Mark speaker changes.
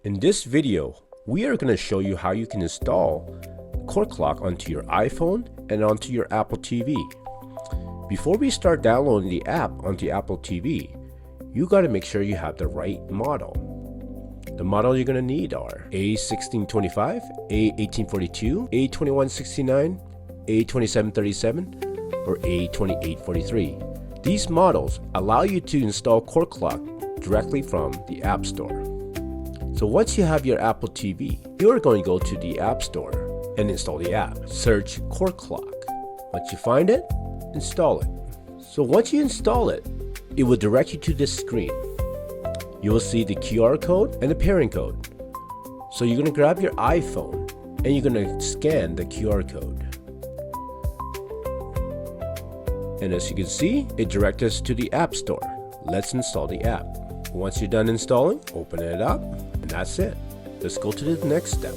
Speaker 1: In this video, we are going to show you how you can install CourtClok onto your iPhone and onto your Apple TV. Before we start downloading the app onto Apple TV, you got to make sure you have the right model. The model you're going to need are A1625, A1842, A2169, A2737, or A2843. These models allow you to install CourtClok directly from the App Store. So once you have your Apple TV, you're going to go to the App Store and install the app. Search CourtClok. Once you find it, install it. So once you install it, it will direct you to this screen. You will see the QR code and the pairing code. So you're going to grab your iPhone and you're going to scan the QR code. And as you can see, it directs us to the App Store. Let's install the app. Once you're done installing, open it up, and that's it. Let's go to the next step.